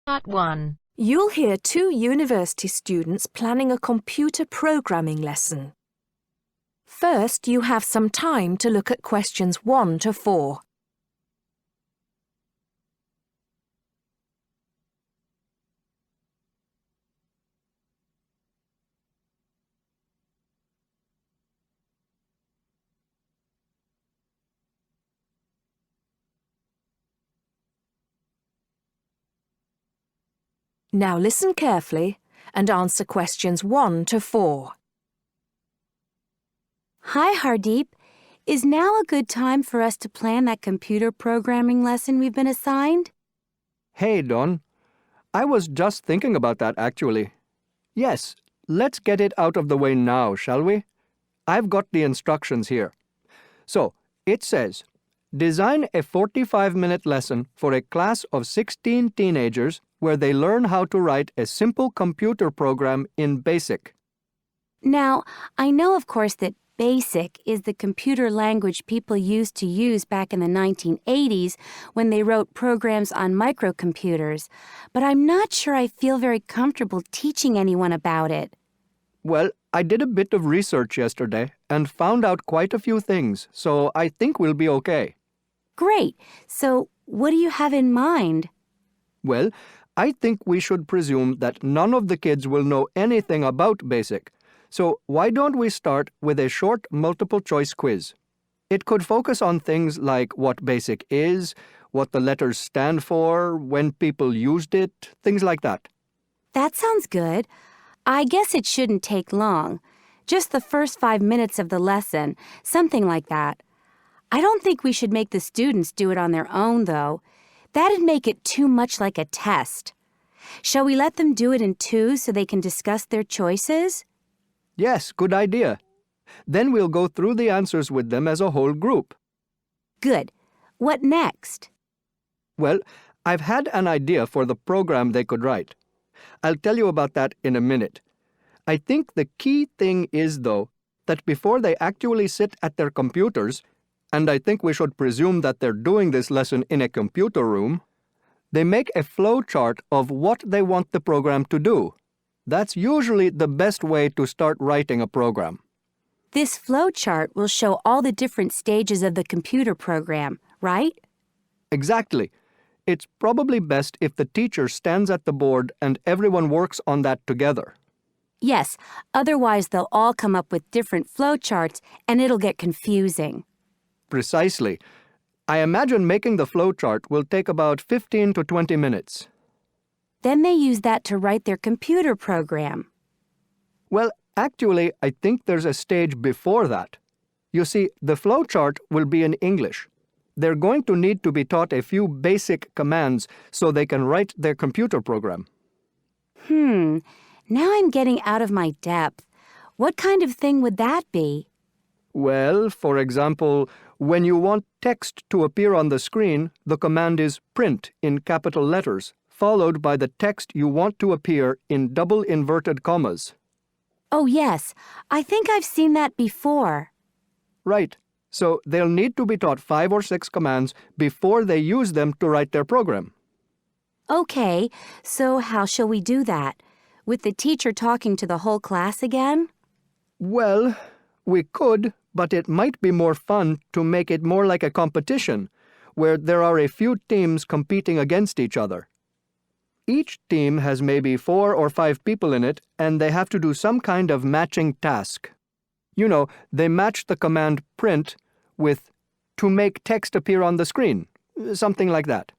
Part 1. You'll hear two university students planning a computer programming lesson. First, you have some time to look at questions 1 to 4. Now listen carefully and answer questions 1 to 4. Hi, Hardeep. Is now a good time for us to plan that computer programming lesson we've been assigned? Hey, Dawn. I was just thinking about that, actually. Yes, let's get it out of the way now, shall we? I've got the instructions here. So, it says, design a 45-minute lesson for a class of 16 teenagers where they learn how to write a simple computer program in BASIC. Now, I know, of course, that BASIC is the computer language people used to use back in the 1980s when they wrote programs on microcomputers, but I'm not sure I feel very comfortable teaching anyone about it. Well, I did a bit of research yesterday and found out quite a few things, so I think we'll be okay. Great. So, what do you have in mind? Well, I think we should presume that none of the kids will know anything about BASIC. So why don't we start with a short multiple-choice quiz? It could focus on things like what BASIC is, what the letters stand for, when people used it, things like that. That sounds good. I guess it shouldn't take long. Just the first 5 minutes of the lesson, something like that. I don't think we should make the students do it on their own, though. That'd make it too much like a test. Shall we let them do it in twos so they can discuss their choices? Yes, good idea. Then we'll go through the answers with them as a whole group. Good. What next? Well, I've had an idea for the program they could write. I'll tell you about that in a minute. I think the key thing is, though, that before they actually sit at their computers, and I think we should presume that they're doing this lesson in a computer room, they make a flow chart of what they want the program to do. That's usually the best way to start writing a program. This flow chart will show all the different stages of the computer program, right? Exactly. It's probably best if the teacher stands at the board and everyone works on that together. Yes, otherwise they'll all come up with different flow charts and it'll get confusing. Precisely. I imagine making the flow chart will take about 15 to 20 minutes. Then they use that to write their computer program. Well, actually, I think there's a stage before that. You see, the flow chart will be in English. They're going to need to be taught a few basic commands so they can write their computer program. Now I'm getting out of my depth. What kind of thing would that be? Well, for example, when you want text to appear on the screen, the command is print in capital letters, followed by the text you want to appear in double inverted commas. Oh, yes. I think I've seen that before. Right. So they'll need to be taught 5 or 6 commands before they use them to write their program. Okay, so how shall we do that? With the teacher talking to the whole class again? Well, we could, but it might be more fun to make it more like a competition, where there are a few teams competing against each other. Each team has maybe 4 or 5 people in it, and they have to do some kind of matching task. You know, they match the command print with to make text appear on the screen, something like that.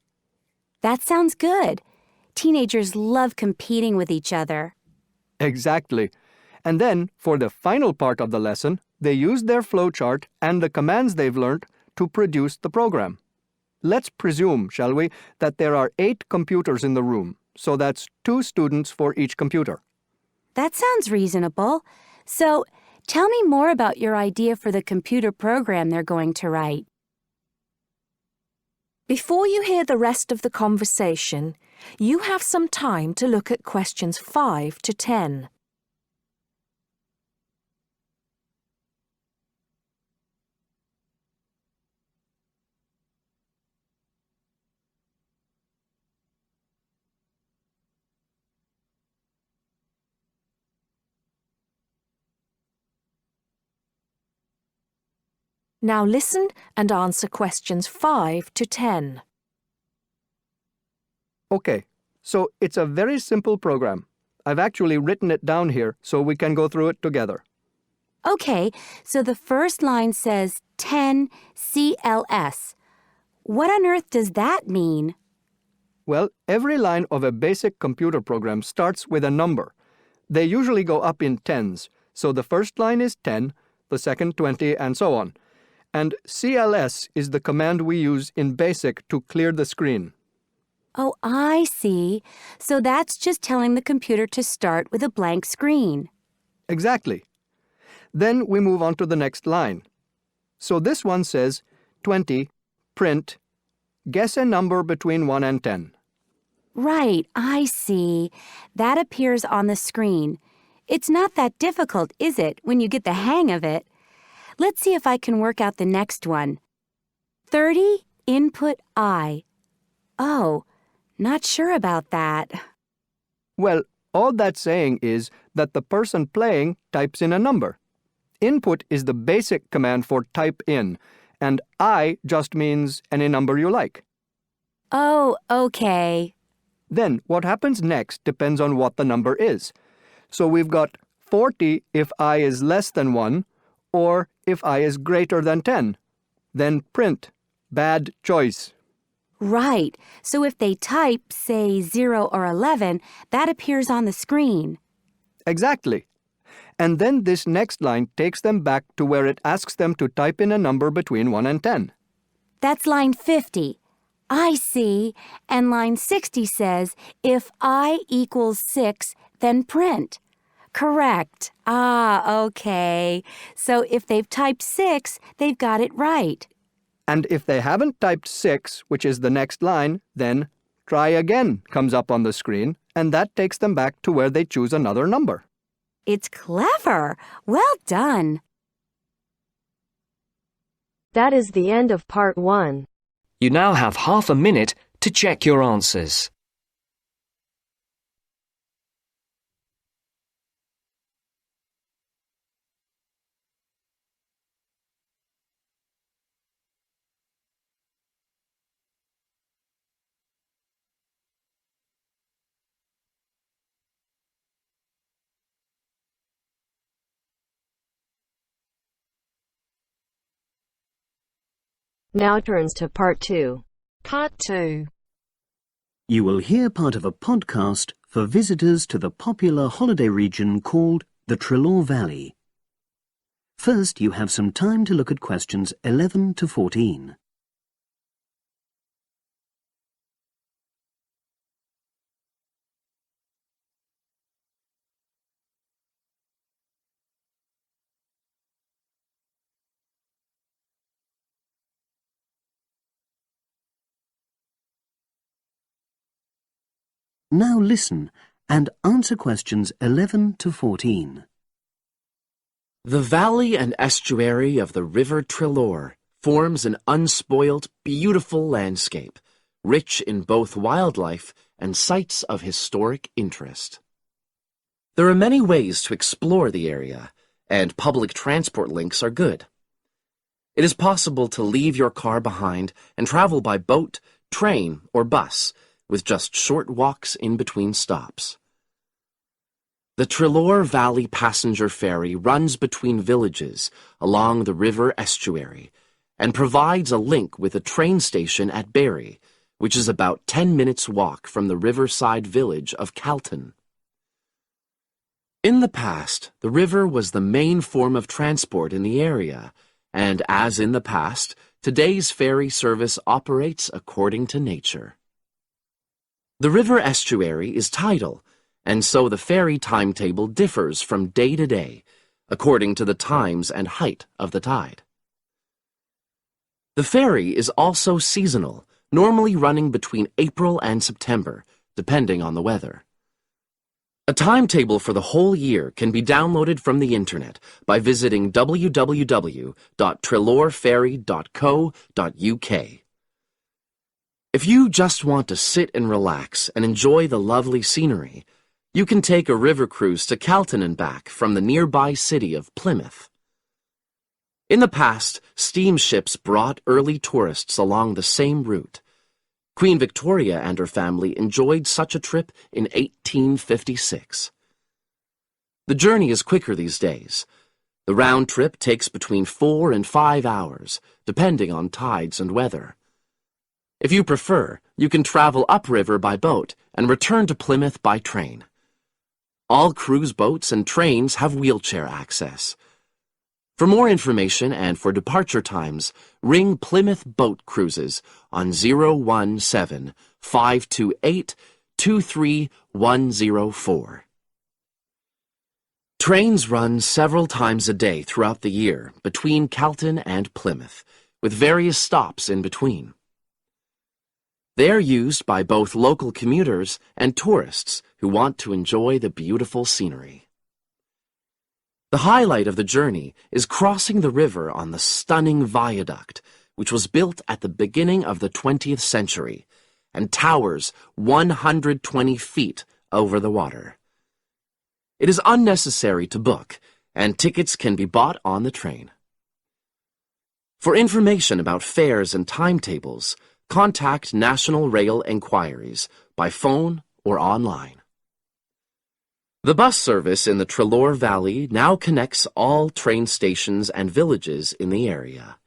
That sounds good. Teenagers love competing with each other. Exactly. And then, for the final part of the lesson, they use their flowchart and the commands they've learned to produce the program. Let's presume, shall we, that there are 8 computers in the room, so that's 2 students for each computer. That sounds reasonable. So, tell me more about your idea for the computer program they're going to write. Before you hear the rest of the conversation, you have some time to look at questions 5 to 10. Now listen and answer questions 5 to 10. Okay, so it's a very simple program. I've actually written it down here so we can go through it together. Okay, so the first line says 10 CLS. What on earth does that mean? Well, every line of a basic computer program starts with a number. They usually go up in tens, so the first line is 10, the second 20, and so on. And CLS is the command we use in BASIC to clear the screen. Oh, I see. So that's just telling the computer to start with a blank screen. Exactly. Then we move on to the next line. So this one says 20, print, guess a number between 1 and 10. Right, I see. That appears on the screen. It's not that difficult, is it, when you get the hang of it? Let's see if I can work out the next one. 30, input I. Oh, not sure about that. Well, all that's saying is that the person playing types in a number. Input is the basic command for type in, and I just means any number you like. Oh, okay. Then what happens next depends on what the number is. So we've got 40 if I is less than 1, or if I is greater than 10. Then print. Bad choice. Right, so if they type, say, 0 or 11, that appears on the screen. Exactly. And then this next line takes them back to where it asks them to type in a number between 1 and 10. That's line 50. I see. And line 60 says, if I equals 6, then print. Correct. Ah, okay. So if they've typed 6, they've got it right. And if they haven't typed 6, which is the next line, then try again comes up on the screen, and that takes them back to where they choose another number. It's clever. Well done. That is the end of part 1. You now have half a minute to check your answers. Now turns to part 2. Part 2. You will hear part of a podcast for visitors to the popular holiday region called the Trelaw Valley. First, you have some time to look at questions 11 to 14. Now listen and answer questions 11 to 14. The valley and estuary of the River Trelaw forms an unspoilt, beautiful landscape, rich in both wildlife and sites of historic interest. There are many ways to explore the area, and public transport links are good. It is possible to leave your car behind and travel by boat, train, or bus, with just short walks in between stops. The Trelaw Valley Passenger Ferry runs between villages along the river estuary and provides a link with a train station at Barry, which is about 10 minutes' walk from the riverside village of Calton. In the past, the river was the main form of transport in the area, and as in the past, today's ferry service operates according to nature. The river estuary is tidal, and so the ferry timetable differs from day to day, according to the times and height of the tide. The ferry is also seasonal, normally running between April and September, depending on the weather. A timetable for the whole year can be downloaded from the internet by visiting www.trelawferry.co.uk. If you just want to sit and relax and enjoy the lovely scenery, you can take a river cruise to Calton and back from the nearby city of Plymouth. In the past, steamships brought early tourists along the same route. Queen Victoria and her family enjoyed such a trip in 1856. The journey is quicker these days. The round trip takes between 4 and 5 hours, depending on tides and weather. If you prefer, you can travel upriver by boat and return to Plymouth by train. All cruise boats and trains have wheelchair access. For more information and for departure times, ring Plymouth Boat Cruises on 017-528-23104. Trains run several times a day throughout the year between Calton and Plymouth, with various stops in between. They are used by both local commuters and tourists who want to enjoy the beautiful scenery. The highlight of the journey is crossing the river on the stunning viaduct, which was built at the beginning of the 20th century and towers 120 feet over the water. It is unnecessary to book, and tickets can be bought on the train. For information about fares and timetables, contact National Rail Enquiries by phone or online. The bus service in the Treloar Valley now connects all train stations and villages in the area.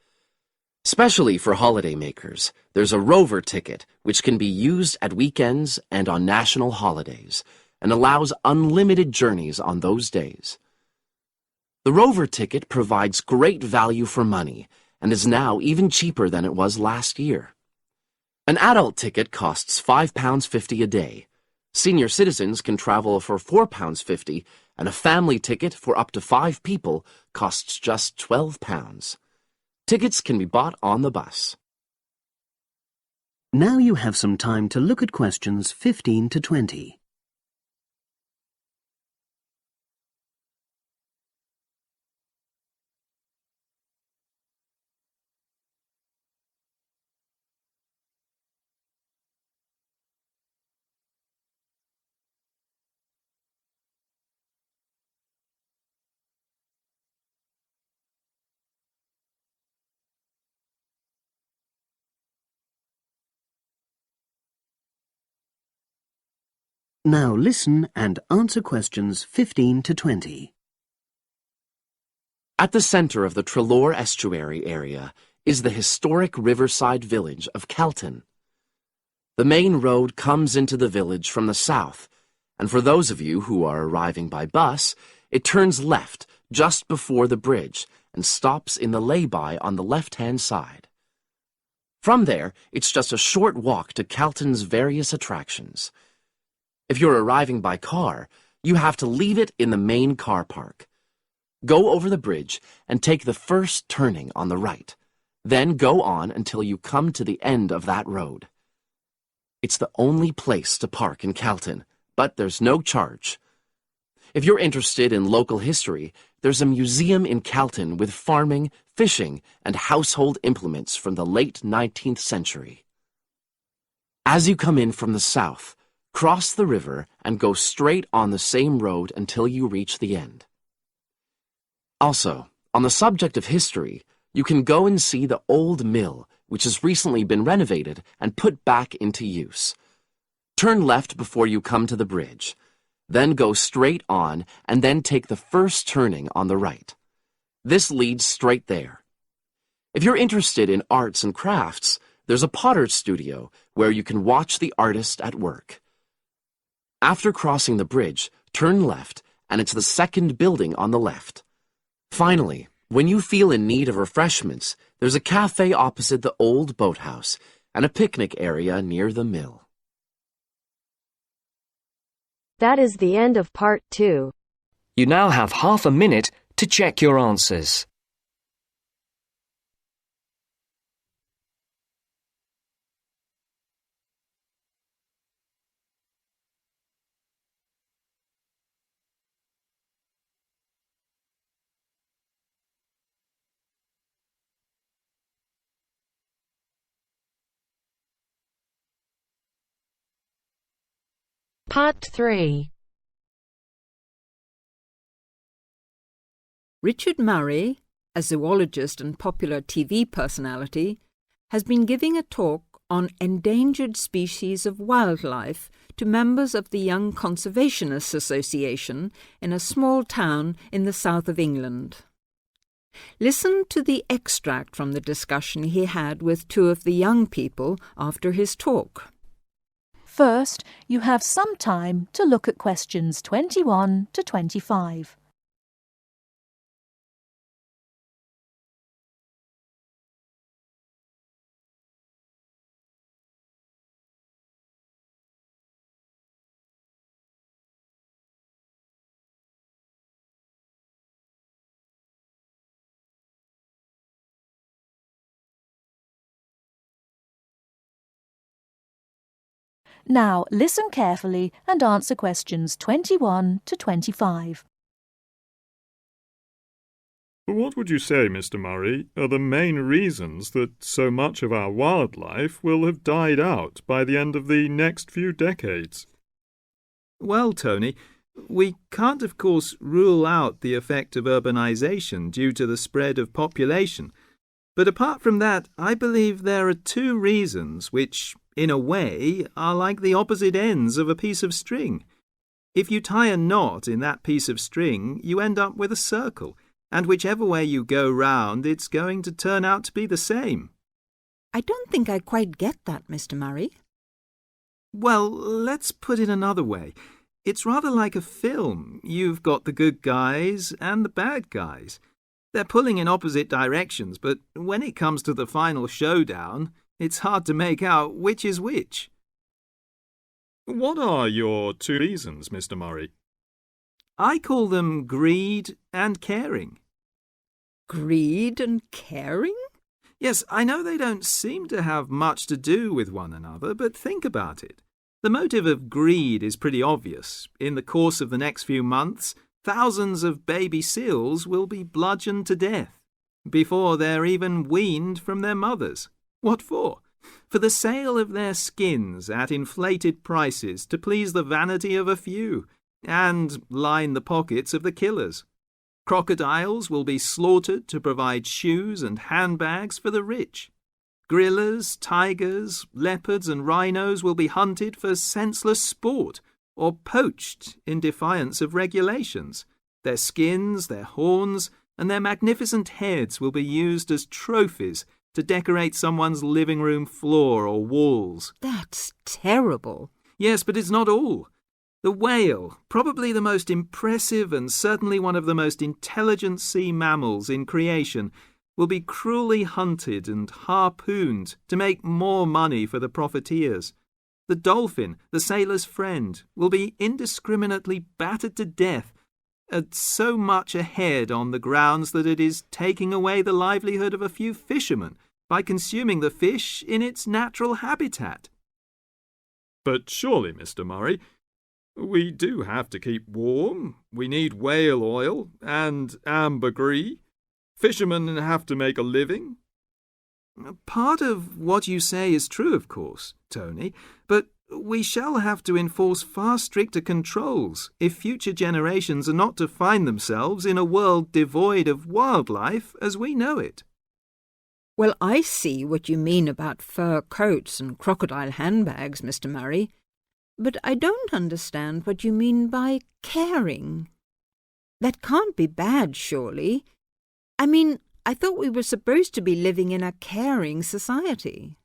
Especially for holidaymakers, there's a Rover ticket which can be used at weekends and on national holidays, and allows unlimited journeys on those days. The Rover ticket provides great value for money and is now even cheaper than it was last year. An adult ticket costs £5.50 a day. Senior citizens can travel for £4.50, and a family ticket for up to 5 people costs just £12. Tickets can be bought on the bus. Now you have some time to look at questions 15 to 20. Now listen and answer questions 15 to 20. At the center of the Treloar estuary area is the historic riverside village of Calton. The main road comes into the village from the south, and for those of you who are arriving by bus, it turns left just before the bridge and stops in the lay-by on the left-hand side. From there, it's just a short walk to Calton's various attractions. If you're arriving by car, you have to leave it in the main car park. Go over the bridge and take the first turning on the right. Then go on until you come to the end of that road. It's the only place to park in Calton, but there's no charge. If you're interested in local history, there's a museum in Calton with farming, fishing, and household implements from the late 19th century. As you come in from the south, cross the river and go straight on the same road until you reach the end. Also, on the subject of history, you can go and see the old mill, which has recently been renovated and put back into use. Turn left before you come to the bridge. Then go straight on and then take the first turning on the right. This leads straight there. If you're interested in arts and crafts, there's a potter's studio where you can watch the artist at work. After crossing the bridge, turn left, and it's the second building on the left. Finally, when you feel in need of refreshments, there's a cafe opposite the old boathouse and a picnic area near the mill. That is the end of part 2. You now have half a minute to check your answers. Part 3. Richard Murray, a zoologist and popular TV personality, has been giving a talk on endangered species of wildlife to members of the Young Conservationists Association in a small town in the south of England. Listen to the extract from the discussion he had with two of the young people after his talk. First, you have some time to look at questions 21 to 25. Now listen carefully and answer questions 21 to 25. What would you say, Mr. Murray, are the main reasons that so much of our wildlife will have died out by the end of the next few decades? Well, Tony, we can't of course rule out the effect of urbanization due to the spread of population. But apart from that, I believe there are two reasons which, in a way, are like the opposite ends of a piece of string. If you tie a knot in that piece of string, you end up with a circle, and whichever way you go round, it's going to turn out to be the same. I don't think I quite get that, Mr. Murray. Well, let's put it another way. It's rather like a film. You've got the good guys and the bad guys. They're pulling in opposite directions, but when it comes to the final showdown, it's hard to make out which is which. What are your two reasons, Mr. Murray? I call them greed and caring. Greed and caring? Yes, I know they don't seem to have much to do with one another, but think about it. The motive of greed is pretty obvious. In the course of the next few months, thousands of baby seals will be bludgeoned to death before they're even weaned from their mothers. What for? For the sale of their skins at inflated prices to please the vanity of a few and line the pockets of the killers. Crocodiles will be slaughtered to provide shoes and handbags for the rich. Gorillas, tigers, leopards and rhinos will be hunted for senseless sport or poached in defiance of regulations. Their skins, their horns, and their magnificent heads will be used as trophies to decorate someone's living room floor or walls. That's terrible. Yes, but it's not all. The whale, probably the most impressive and certainly one of the most intelligent sea mammals in creation, will be cruelly hunted and harpooned to make more money for the profiteers. The dolphin, the sailor's friend, will be indiscriminately battered to death at so much a head on the grounds that it is taking away the livelihood of a few fishermen by consuming the fish in its natural habitat. But surely, Mr. Murray, we do have to keep warm. We need whale oil and ambergris. Fishermen have to make a living. Part of what you say is true, of course, Tony, but we shall have to enforce far stricter controls if future generations are not to find themselves in a world devoid of wildlife as we know it. Well, I see what you mean about fur coats and crocodile handbags, Mr. Murray, but I don't understand what you mean by caring. That can't be bad, surely. I mean, I thought we were supposed to be living in a caring society.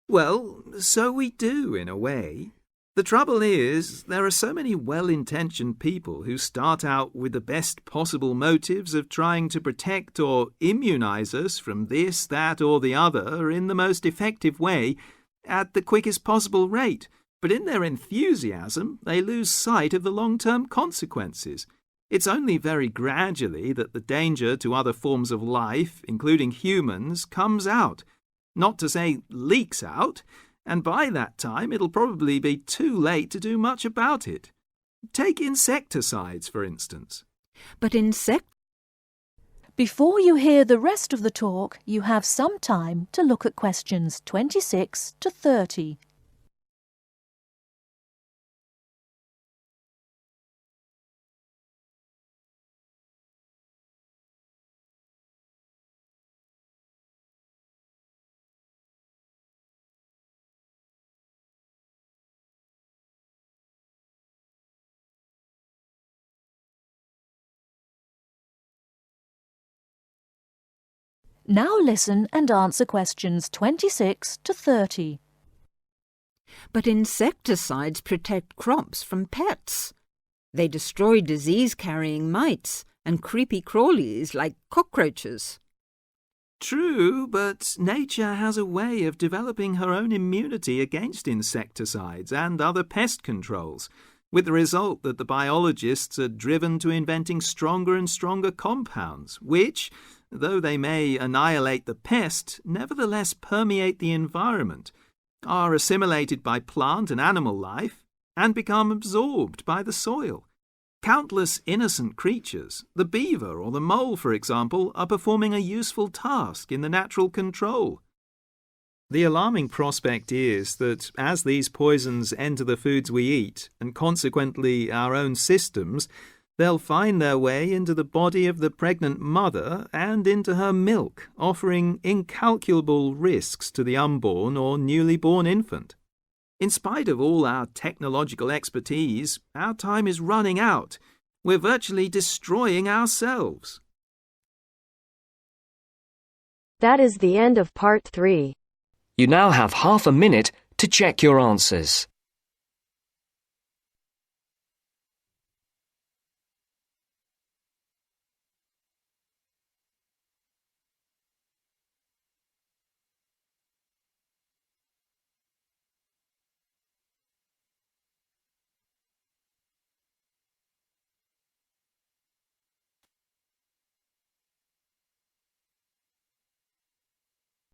Well, so we do, in a way. The trouble is, there are so many well-intentioned people who start out with the best possible motives of trying to protect or immunize us from this, that, or the other in the most effective way at the quickest possible rate. But in their enthusiasm, they lose sight of the long-term consequences. It's only very gradually that the danger to other forms of life, including humans, comes out. Not to say leaks out, and by that time it'll probably be too late to do much about it. Take insecticides, for instance. But Before you hear the rest of the talk, you have some time to look at questions 26 to 30. Now listen and answer questions 26 to 30. But insecticides protect crops from pests. They destroy disease-carrying mites and creepy crawlies like cockroaches. True, but nature has a way of developing her own immunity against insecticides and other pest controls, with the result that the biologists are driven to inventing stronger and stronger compounds, which, though they may annihilate the pest, nevertheless permeate the environment, are assimilated by plant and animal life, and become absorbed by the soil. Countless innocent creatures, the beaver or the mole, for example, are performing a useful task in the natural control. The alarming prospect is that as these poisons enter the foods we eat, and consequently our own systems, they'll find their way into the body of the pregnant mother and into her milk, offering incalculable risks to the unborn or newly born infant. In spite of all our technological expertise, our time is running out. We're virtually destroying ourselves. That is the end of part 3. You now have half a minute to check your answers.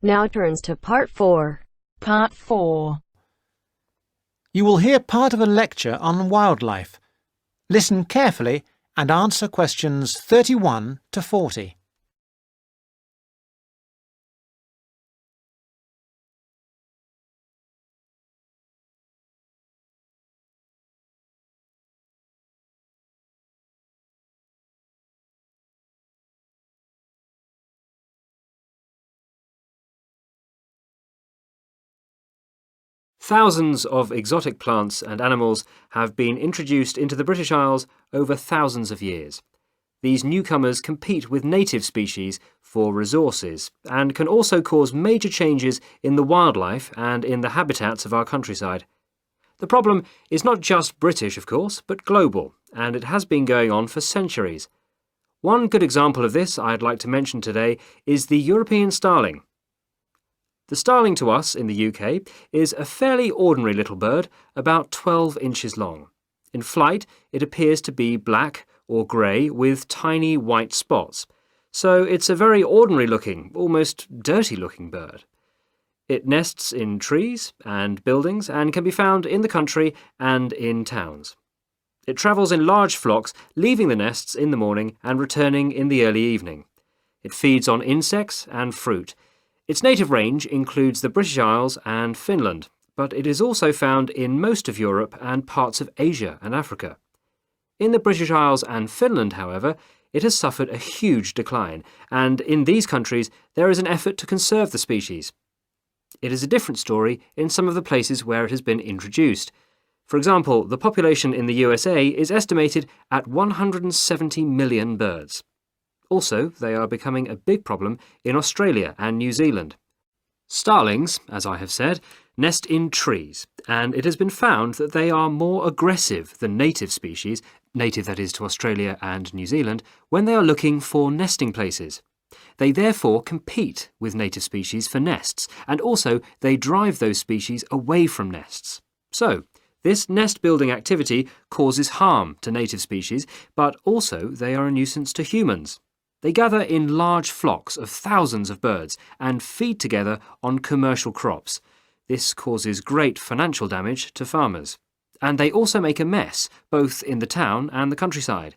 Now turns to part 4. Part 4. You will hear part of a lecture on wildlife. Listen carefully and answer questions 31 to 40. Thousands of exotic plants and animals have been introduced into the British Isles over thousands of years. These newcomers compete with native species for resources and can also cause major changes in the wildlife and in the habitats of our countryside. The problem is not just British, of course, but global, and it has been going on for centuries. One good example of this I'd like to mention today is the European starling. The starling to us in the UK is a fairly ordinary little bird, about 12 inches long. In flight, it appears to be black or grey with tiny white spots. So it's a very ordinary-looking, almost dirty-looking bird. It nests in trees and buildings and can be found in the country and in towns. It travels in large flocks, leaving the nests in the morning and returning in the early evening. It feeds on insects and fruit. Its native range includes the British Isles and Finland, but it is also found in most of Europe and parts of Asia and Africa. In the British Isles and Finland, however, it has suffered a huge decline, and in these countries there is an effort to conserve the species. It is a different story in some of the places where it has been introduced. For example, the population in the USA is estimated at 170 million birds. Also, they are becoming a big problem in Australia and New Zealand. Starlings, as I have said, nest in trees, and it has been found that they are more aggressive than native species, native that is to Australia and New Zealand, when they are looking for nesting places. They therefore compete with native species for nests, and also they drive those species away from nests. So, this nest-building activity causes harm to native species, but also they are a nuisance to humans. They gather in large flocks of thousands of birds and feed together on commercial crops. This causes great financial damage to farmers. And they also make a mess, both in the town and the countryside.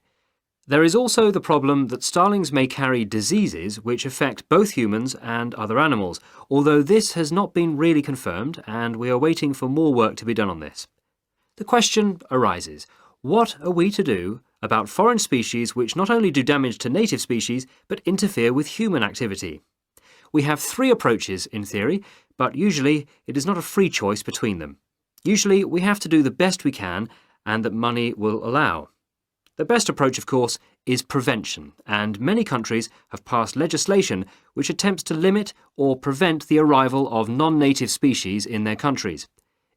There is also the problem that starlings may carry diseases which affect both humans and other animals, although this has not been really confirmed and we are waiting for more work to be done on this. The question arises, what are we to do about foreign species which not only do damage to native species, but interfere with human activity? We have 3 approaches in theory, but usually it is not a free choice between them. Usually we have to do the best we can and that money will allow. The best approach, of course, is prevention, and many countries have passed legislation which attempts to limit or prevent the arrival of non-native species in their countries.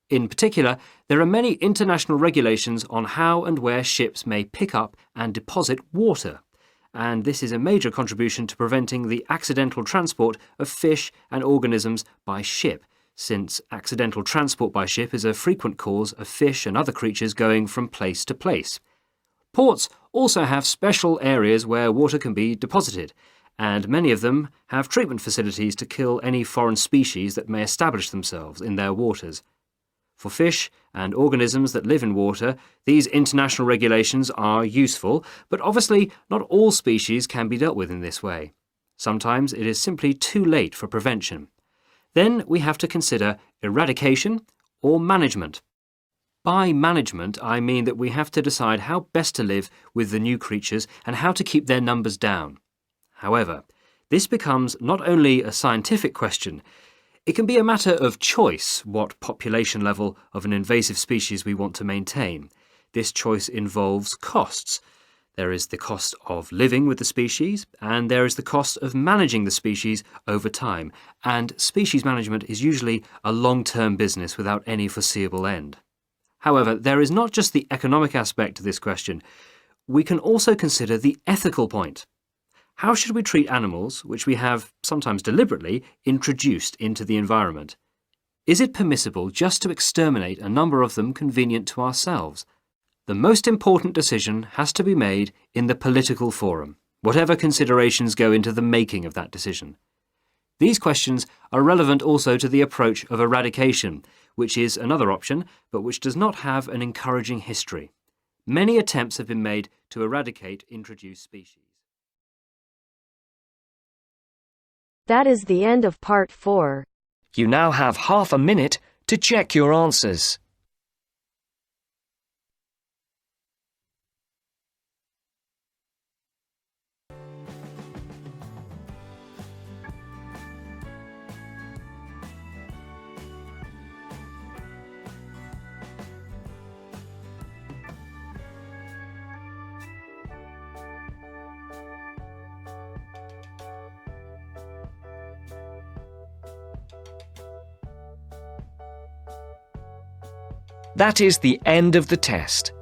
In particular, there are many international regulations on how and where ships may pick up and deposit water, and this is a major contribution to preventing the accidental transport of fish and organisms by ship, since accidental transport by ship is a frequent cause of fish and other creatures going from place to place. Ports also have special areas where water can be deposited, and many of them have treatment facilities to kill any foreign species that may establish themselves in their waters. For fish and organisms that live in water, these international regulations are useful, but obviously not all species can be dealt with in this way. Sometimes it is simply too late for prevention. Then we have to consider eradication or management. By management, I mean that we have to decide how best to live with the new creatures and how to keep their numbers down. However, this becomes not only a scientific question, it can be a matter of choice what population level of an invasive species we want to maintain. This choice involves costs. There is the cost of living with the species, and there is the cost of managing the species over time, and species management is usually a long-term business without any foreseeable end. However, there is not just the economic aspect to this question. We can also consider the ethical point. How should we treat animals which we have, sometimes deliberately, introduced into the environment? Is it permissible just to exterminate a number of them convenient to ourselves? The most important decision has to be made in the political forum, whatever considerations go into the making of that decision. These questions are relevant also to the approach of eradication, which is another option, but which does not have an encouraging history. Many attempts have been made to eradicate introduced species. That is the end of part 4. You now have half a minute to check your answers. That is the end of the test.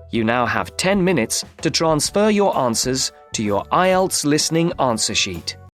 You now have 10 minutes to transfer your answers to your IELTS listening answer sheet.